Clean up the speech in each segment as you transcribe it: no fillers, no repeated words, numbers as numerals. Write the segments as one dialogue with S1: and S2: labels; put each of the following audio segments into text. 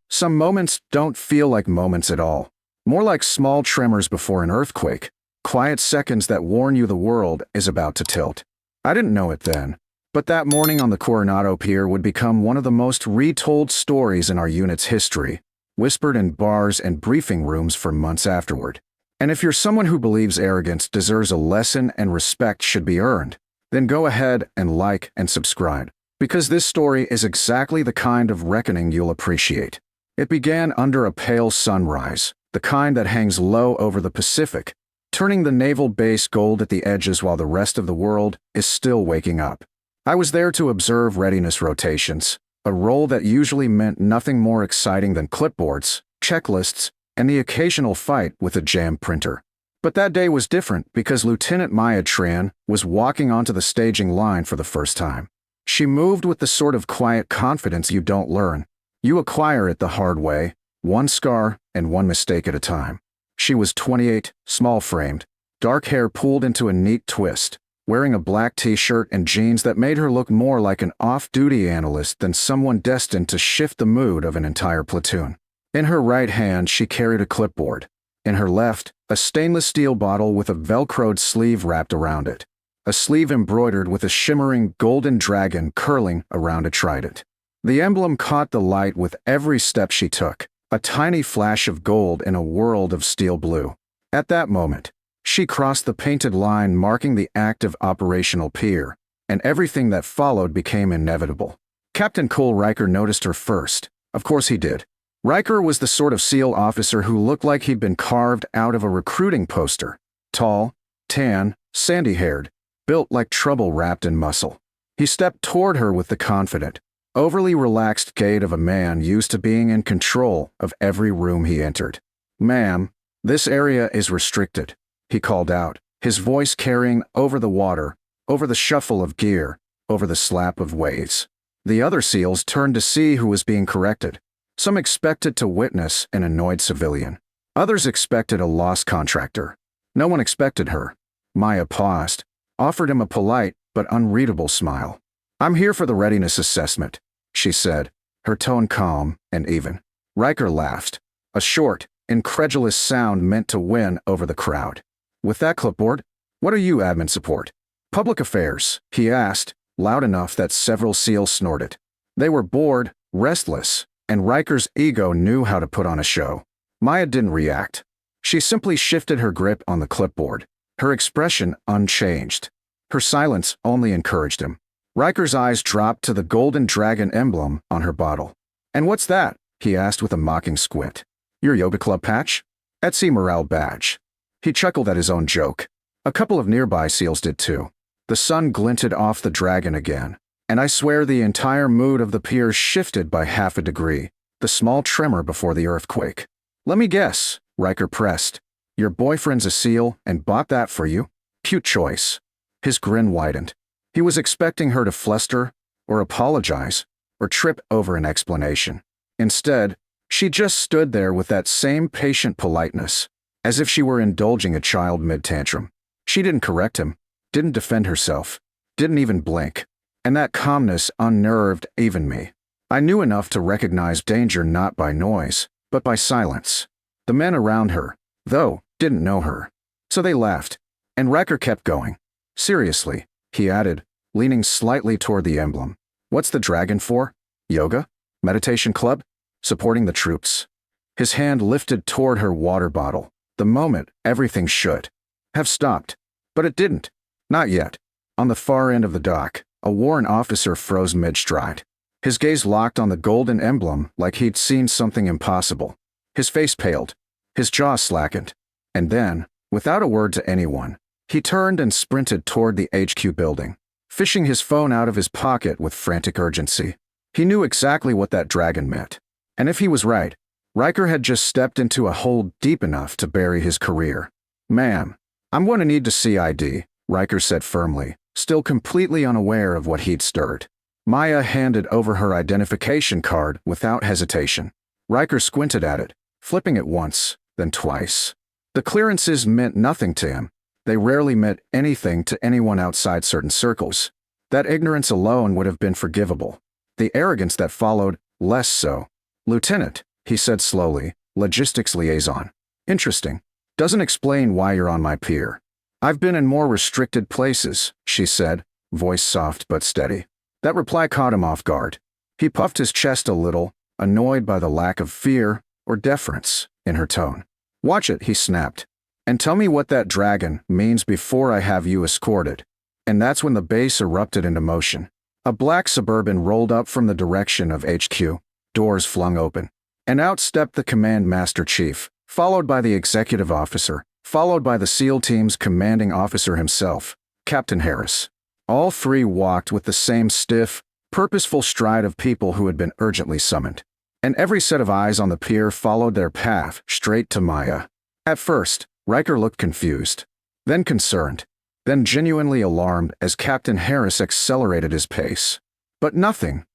S1: Some moments don't feel like moments at all. More like small tremors before an earthquake, quiet seconds that warn you the world is about to tilt. I didn't know it then, but that morning on the Coronado Pier would become one of the most retold stories in our unit's history, whispered in bars and briefing rooms for months afterward. And if you're someone who believes arrogance deserves a lesson and respect should be earned, then go ahead and like and subscribe, because this story is exactly the kind of reckoning you'll appreciate. It began under a pale sunrise, the kind that hangs low over the Pacific, turning the naval base gold at the edges while the rest of the world is still waking up. I was there to observe readiness rotations, a role that usually meant nothing more exciting than clipboards, checklists, and the occasional fight with a jammed printer. But that day was different because Lieutenant Maya Tran was walking onto the staging line for the first time. She moved with the sort of quiet confidence you don't learn. You acquire it the hard way, one scar and one mistake at a time. She was 28, small-framed, dark hair pulled into a neat twist, wearing a black t-shirt and jeans that made her look more like an off-duty analyst than someone destined to shift the mood of an entire platoon. In her right hand, she carried a clipboard. In her left, a stainless steel bottle with a velcroed sleeve wrapped around it, a sleeve embroidered with a shimmering golden dragon curling around a trident. The emblem caught the light with every step she took, a tiny flash of gold in a world of steel blue. At that moment, she crossed the painted line marking the active operational pier, and everything that followed became inevitable. Captain Cole Riker noticed her first. Of course he did. Riker was the sort of SEAL officer who looked like he'd been carved out of a recruiting poster. Tall, tan, sandy-haired, built like trouble wrapped in muscle. He stepped toward her with the confident, overly relaxed gait of a man used to being in control of every room he entered. "Ma'am, this area is restricted," he called out, his voice carrying over the water, over the shuffle of gear, over the slap of waves. The other SEALs turned to see who was being corrected. Some expected to witness an annoyed civilian. Others expected a lost contractor. No one expected her. Maya paused, offered him a polite but unreadable smile. "I'm here for the readiness assessment," she said, her tone calm and even. Riker laughed, a short, incredulous sound meant to win over the crowd. "With that clipboard, what are you, admin support?" "Public affairs," he asked, loud enough that several SEALs snorted. They were bored, restless, and Riker's ego knew how to put on a show. Maya didn't react. She simply shifted her grip on the clipboard, her expression unchanged. Her silence only encouraged him. Riker's eyes dropped to the golden dragon emblem on her bottle. "And what's that?" he asked with a mocking squint. "Your yoga club patch?" "Etsy morale badge." He chuckled at his own joke. A couple of nearby SEALs did too. The sun glinted off the dragon again, and I swear the entire mood of the pier shifted by half a degree, the small tremor before the earthquake. "Let me guess," Riker pressed. "Your boyfriend's a SEAL and bought that for you? Cute choice." His grin widened. He was expecting her to fluster, or apologize, or trip over an explanation. Instead, she just stood there with that same patient politeness, as if she were indulging a child mid-tantrum. She didn't correct him, didn't defend herself, didn't even blink. And that calmness unnerved even me. I knew enough to recognize danger not by noise, but by silence. The men around her, though, didn't know her. So they laughed, and Riker kept going. "Seriously," he added, leaning slightly toward the emblem. "What's the dragon for? Yoga? Meditation club? Supporting the troops?" His hand lifted toward her water bottle, the moment everything should have stopped. But it didn't. Not yet. On the far end of the dock, a worn officer froze mid-stride. His gaze locked on the golden emblem like he'd seen something impossible. His face paled, his jaw slackened, and then, without a word to anyone, he turned and sprinted toward the HQ building, fishing his phone out of his pocket with frantic urgency. He knew exactly what that dragon meant. And if he was right, Riker had just stepped into a hole deep enough to bury his career. "Ma'am, I'm going to need to see ID," Riker said firmly, still completely unaware of what he'd stirred. Maya handed over her identification card without hesitation. Riker squinted at it, flipping it once, then twice. The clearances meant nothing to him. They rarely meant anything to anyone outside certain circles. That ignorance alone would have been forgivable. The arrogance that followed, less so. "Lieutenant," he said slowly, logistics liaison. Interesting. Doesn't explain why you're on my pier. I've been in more restricted places, she said, voice soft but steady. That reply caught him off guard. He puffed his chest a little, annoyed by the lack of fear or deference in her tone. Watch it, he snapped. And tell me what that dragon means before I have you escorted. And that's when the base erupted into motion. A black Suburban rolled up from the direction of HQ, doors flung open. And out stepped the Command Master Chief, followed by the executive officer, followed by the SEAL team's commanding officer himself, Captain Harris. All three walked with the same stiff, purposeful stride of people who had been urgently summoned. And every set of eyes on the pier followed their path straight to Maya. At first, Riker looked confused, then concerned, then genuinely alarmed as Captain Harris accelerated his pace. But nothing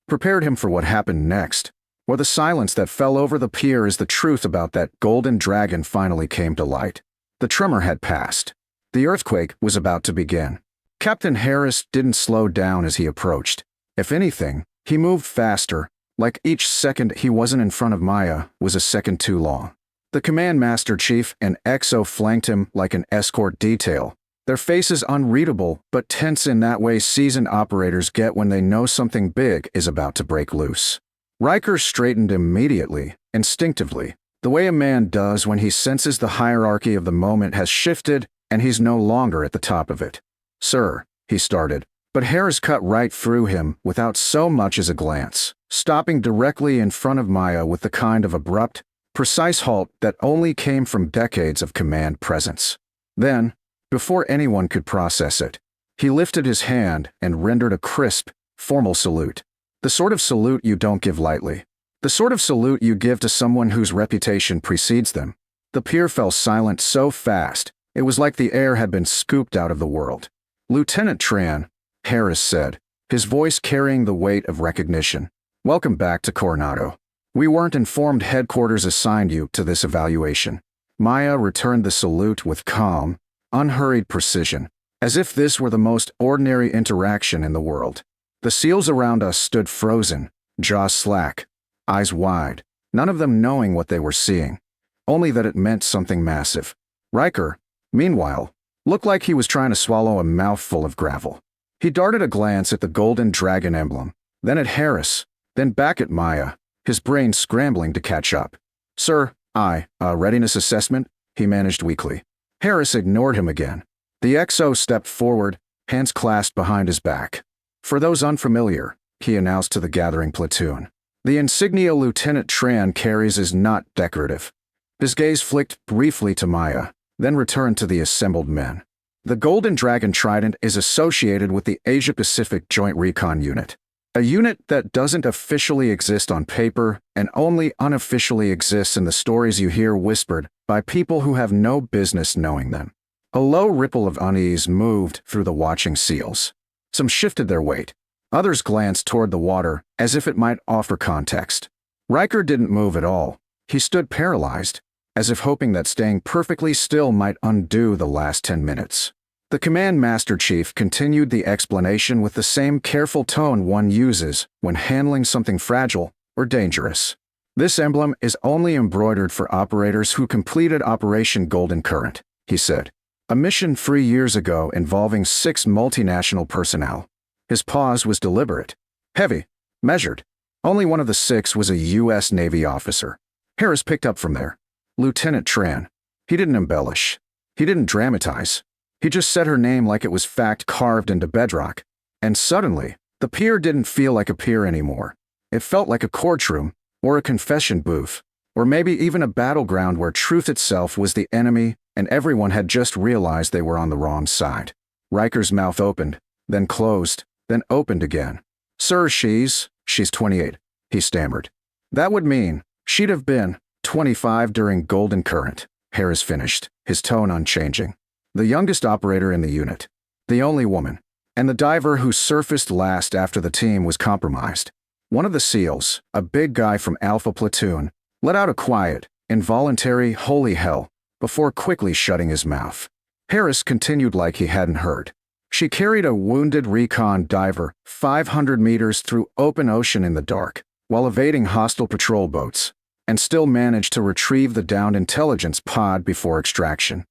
S1: prepared him for what happened next, or the silence that fell over the pier as the truth about that golden dragon finally came to light. The tremor had passed. The earthquake was about to begin. Captain Harris didn't slow down as he approached. If anything, he moved faster, like each second he wasn't in front of Maya was a second too long. The Command Master Chief and XO flanked him like an escort detail, their faces unreadable but tense in that way seasoned operators get when they know something big is about to break loose. Riker straightened immediately, instinctively, the way a man does when he senses the hierarchy of the moment has shifted and he's no longer at the top of it. Sir, he started, but Harris cut right through him without so much as a glance, stopping directly in front of Maya with the kind of abrupt, precise halt that only came from decades of command presence. Then, before anyone could process it, he lifted his hand and rendered a crisp, formal salute. The sort of salute you don't give lightly. The sort of salute you give to someone whose reputation precedes them. The pier fell silent so fast, it was like the air had been scooped out of the world. Lieutenant Tran, Harris said, his voice carrying the weight of recognition. Welcome back to Coronado. We weren't informed headquarters assigned you to this evaluation. Maya returned the salute with calm, unhurried precision, as if this were the most ordinary interaction in the world. The SEALs around us stood frozen, jaws slack, eyes wide, none of them knowing what they were seeing, only that it meant something massive. Riker, meanwhile, looked like he was trying to swallow a mouthful of gravel. He darted a glance at the golden dragon emblem, then at Harris, then back at Maya, his brain scrambling to catch up. Sir, readiness assessment, he managed weakly. Harris ignored him again. The XO stepped forward, hands clasped behind his back. For those unfamiliar, he announced to the gathering platoon, the insignia Lieutenant Tran carries is not decorative. His gaze flicked briefly to Maya, then returned to the assembled men. The Golden Dragon Trident is associated with the Asia-Pacific Joint Recon Unit, a unit that doesn't officially exist on paper and only unofficially exists in the stories you hear whispered by people who have no business knowing them. A low ripple of unease moved through the watching SEALs. Some shifted their weight. Others glanced toward the water as if it might offer context. Riker didn't move at all. He stood paralyzed, as if hoping that staying perfectly still might undo the last 10 minutes. The Command Master Chief continued the explanation with the same careful tone one uses when handling something fragile or dangerous. This emblem is only embroidered for operators who completed Operation Golden Current, he said. A mission 3 years ago involving 6 multinational personnel. His pause was deliberate, heavy, measured. Only one of the 6 was a U.S. Navy officer. Harris picked up from there. Lieutenant Tran. He didn't embellish. He didn't dramatize. He just said her name like it was fact carved into bedrock. And suddenly, the pier didn't feel like a pier anymore. It felt like a courtroom, or a confession booth, or maybe even a battleground where truth itself was the enemy and everyone had just realized they were on the wrong side. Riker's mouth opened, then closed, then opened again. Sir, she's 28, he stammered. That would mean she'd have been 25 during Golden Current, Harris finished, his tone unchanging. The youngest operator in the unit, the only woman, and the diver who surfaced last after the team was compromised. One of the SEALs, a big guy from Alpha Platoon, let out a quiet, involuntary holy hell before quickly shutting his mouth. Harris continued like he hadn't heard. She carried a wounded recon diver 500 meters through open ocean in the dark, while evading hostile patrol boats, and still managed to retrieve the downed intelligence pod before extraction.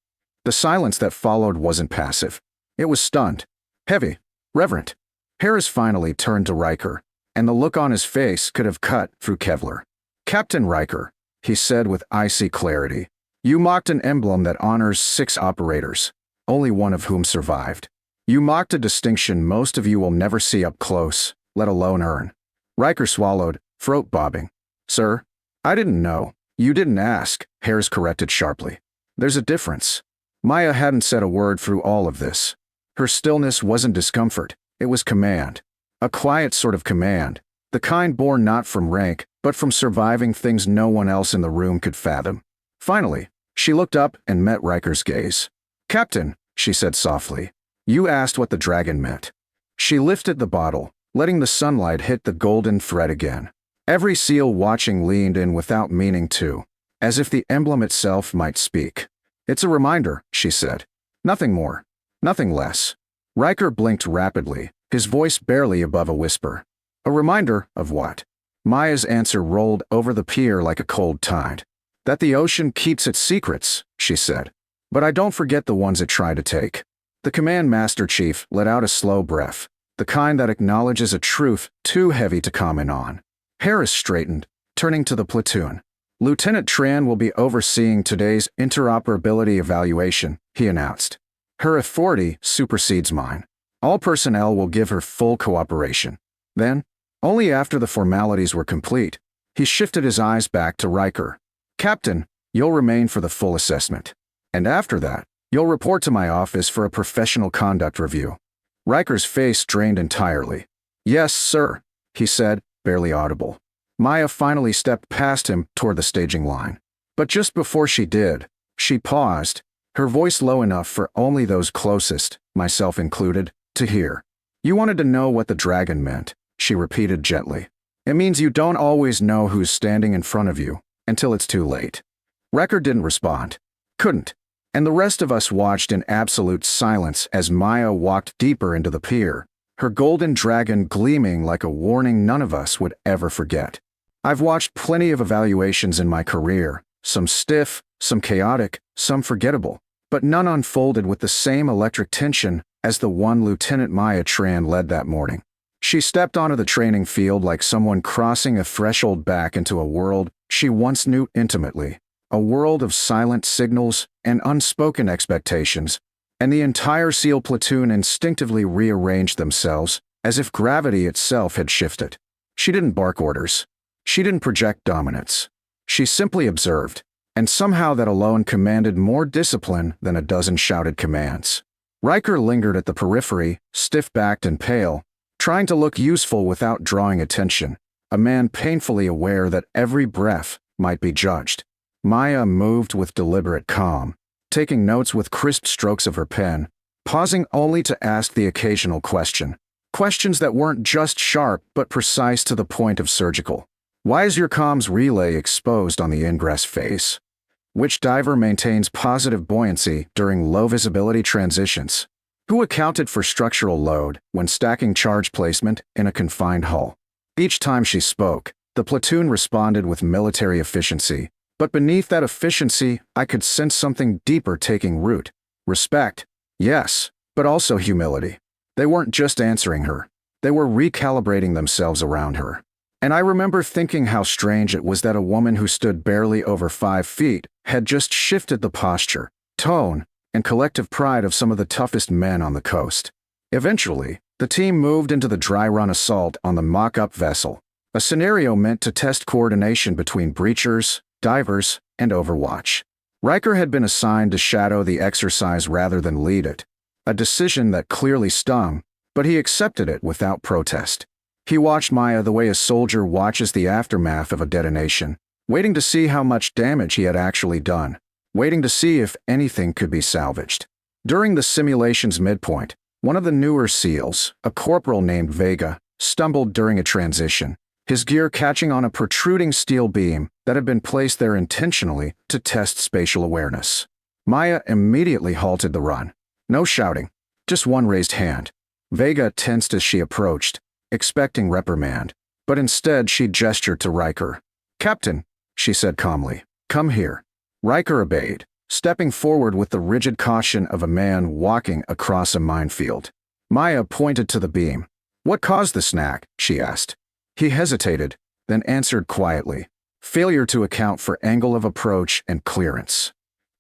S1: The silence that followed wasn't passive. It was stunned, heavy, reverent. Harris finally turned to Riker, and the look on his face could have cut through Kevlar. "Captain Riker," he said with icy clarity, "you mocked an emblem that honors 6 operators, only one of whom survived. You mocked a distinction most of you will never see up close, let alone earn." Riker swallowed, throat bobbing. "Sir, I didn't know. You didn't ask," Harris corrected sharply. "There's a difference." Maya hadn't said a word through all of this. Her stillness wasn't discomfort, it was command. A quiet sort of command, the kind born not from rank, but from surviving things no one else in the room could fathom. Finally, she looked up and met Riker's gaze. "Captain," she said softly, "you asked what the dragon meant." She lifted the bottle, letting the sunlight hit the golden thread again. Every SEAL watching leaned in without meaning to, as if the emblem itself might speak. "It's a reminder," she said. "Nothing more. Nothing less." Riker blinked rapidly, his voice barely above a whisper. "A reminder of what?" Maya's answer rolled over the pier like a cold tide. "That the ocean keeps its secrets," she said. "But I don't forget the ones it tried to take." The Command Master Chief let out a slow breath, the kind that acknowledges a truth too heavy to comment on. Harris straightened, turning to the platoon. "Lieutenant Tran will be overseeing today's interoperability evaluation," he announced. "Her authority supersedes mine. All personnel will give her full cooperation." Then, only after the formalities were complete, he shifted his eyes back to Riker. "Captain, you'll remain for the full assessment. And after that, you'll report to my office for a professional conduct review." Riker's face drained entirely. "Yes, sir," he said, barely audible. Maya finally stepped past him toward the staging line. But just before she did, she paused, her voice low enough for only those closest, myself included, to hear. "You wanted to know what the dragon meant," she repeated gently. "It means you don't always know who's standing in front of you, until it's too late." Riker didn't respond. Couldn't. And the rest of us watched in absolute silence as Maya walked deeper into the pier, her golden dragon gleaming like a warning none of us would ever forget. I've watched plenty of evaluations in my career, some stiff, some chaotic, some forgettable, but none unfolded with the same electric tension as the one Lieutenant Maya Tran led that morning. She stepped onto the training field like someone crossing a threshold back into a world she once knew intimately, a world of silent signals and unspoken expectations, and the entire SEAL platoon instinctively rearranged themselves as if gravity itself had shifted. She didn't bark orders. She didn't project dominance. She simply observed, and somehow that alone commanded more discipline than a dozen shouted commands. Riker lingered at the periphery, stiff-backed and pale, trying to look useful without drawing attention, a man painfully aware that every breath might be judged. Maya moved with deliberate calm, taking notes with crisp strokes of her pen, pausing only to ask the occasional question. Questions that weren't just sharp but precise to the point of surgical. Why is your comms relay exposed on the ingress phase? Which diver maintains positive buoyancy during low-visibility transitions? Who accounted for structural load when stacking charge placement in a confined hull? Each time she spoke, the platoon responded with military efficiency, but beneath that efficiency, I could sense something deeper taking root. Respect, yes, but also humility. They weren't just answering her. They were recalibrating themselves around her. And I remember thinking how strange it was that a woman who stood barely over 5 feet had just shifted the posture, tone, and collective pride of some of the toughest men on the coast. Eventually, the team moved into the dry run assault on the mock-up vessel, a scenario meant to test coordination between breachers, divers, and Overwatch. Riker had been assigned to shadow the exercise rather than lead it, a decision that clearly stung, but he accepted it without protest. He watched Maya the way a soldier watches the aftermath of a detonation, waiting to see how much damage he had actually done, waiting to see if anything could be salvaged. During the simulation's midpoint, one of the newer SEALs, a corporal named Vega, stumbled during a transition, his gear catching on a protruding steel beam that had been placed there intentionally to test spatial awareness. Maya immediately halted the run. No shouting, just one raised hand. Vega tensed as she approached, expecting reprimand, but instead she gestured to Riker. "Captain," she said calmly, "come here." Riker obeyed, stepping forward with the rigid caution of a man walking across a minefield. Maya pointed to the beam. "What caused the snag?" she asked. He hesitated, then answered quietly. "Failure to account for angle of approach and clearance."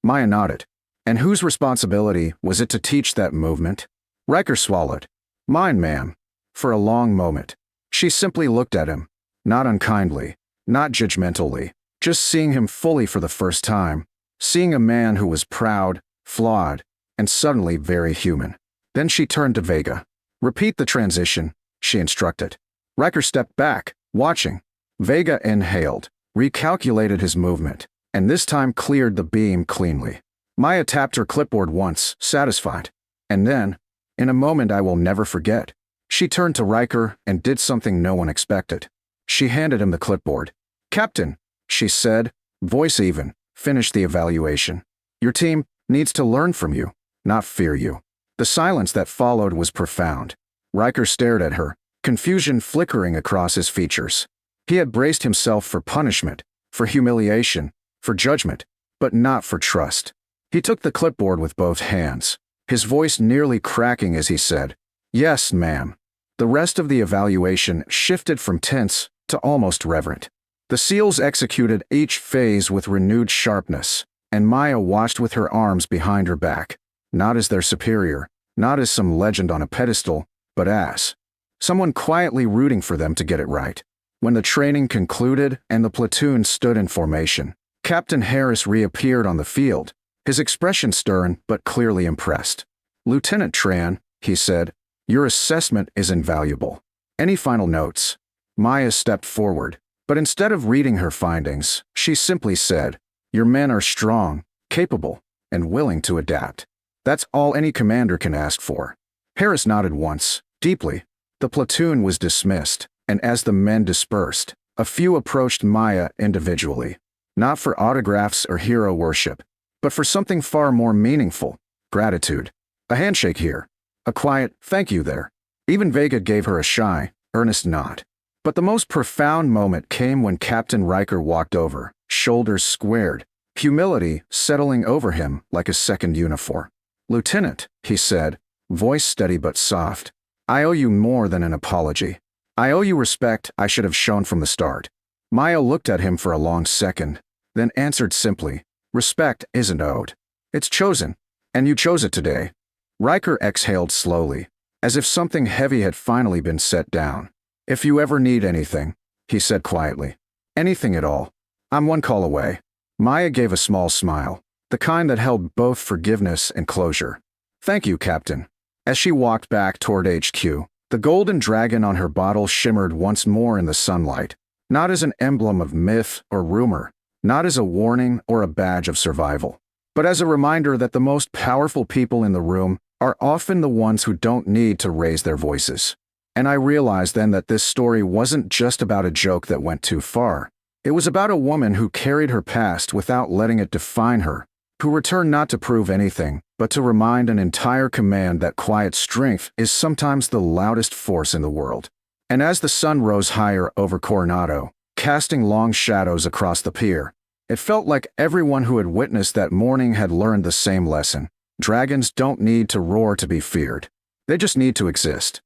S1: Maya nodded. "And whose responsibility was it to teach that movement?" Riker swallowed. "Mine, ma'am." For a long moment, she simply looked at him, not unkindly, not judgmentally, just seeing him fully for the first time, seeing a man who was proud, flawed, and suddenly very human. Then she turned to Vega. "Repeat the transition," she instructed. Riker stepped back, watching. Vega inhaled, recalculated his movement, and this time cleared the beam cleanly. Maya tapped her clipboard once, satisfied. And then, in a moment I will never forget, she turned to Riker and did something no one expected. She handed him the clipboard. "Captain," she said, voice even, "finish the evaluation. Your team needs to learn from you, not fear you." The silence that followed was profound. Riker stared at her, confusion flickering across his features. He had braced himself for punishment, for humiliation, for judgment, but not for trust. He took the clipboard with both hands, his voice nearly cracking as he said, "Yes, ma'am." The rest of the evaluation shifted from tense to almost reverent. The SEALs executed each phase with renewed sharpness, and Maya watched with her arms behind her back, not as their superior, not as some legend on a pedestal, but as someone quietly rooting for them to get it right. When the training concluded and the platoon stood in formation, Captain Harris reappeared on the field, his expression stern but clearly impressed. "Lieutenant Tran," he said, "your assessment is invaluable. Any final notes?" Maya stepped forward, but instead of reading her findings, she simply said, "Your men are strong, capable, and willing to adapt. That's all any commander can ask for." Harris nodded once, deeply. The platoon was dismissed, and as the men dispersed, a few approached Maya individually, not for autographs or hero worship, but for something far more meaningful: gratitude. A handshake here, a quiet "thank you" there. Even Vega gave her a shy, earnest nod. But the most profound moment came when Captain Riker walked over, shoulders squared, humility settling over him like a second uniform. "Lieutenant," he said, voice steady but soft, "I owe you more than an apology. I owe you respect I should have shown from the start." Maya looked at him for a long second, then answered simply, "Respect isn't owed. It's chosen, and you chose it today." Riker exhaled slowly, as if something heavy had finally been set down. "If you ever need anything," he said quietly, "anything at all, I'm one call away." Maya gave a small smile, the kind that held both forgiveness and closure. "Thank you, Captain." As she walked back toward HQ, the golden dragon on her bottle shimmered once more in the sunlight, not as an emblem of myth or rumor, not as a warning or a badge of survival, but as a reminder that the most powerful people in the room are often the ones who don't need to raise their voices. And I realized then that this story wasn't just about a joke that went too far. It was about a woman who carried her past without letting it define her, who returned not to prove anything, but to remind an entire command that quiet strength is sometimes the loudest force in the world. And as the sun rose higher over Coronado, casting long shadows across the pier, it felt like everyone who had witnessed that morning had learned the same lesson. Dragons don't need to roar to be feared. They just need to exist.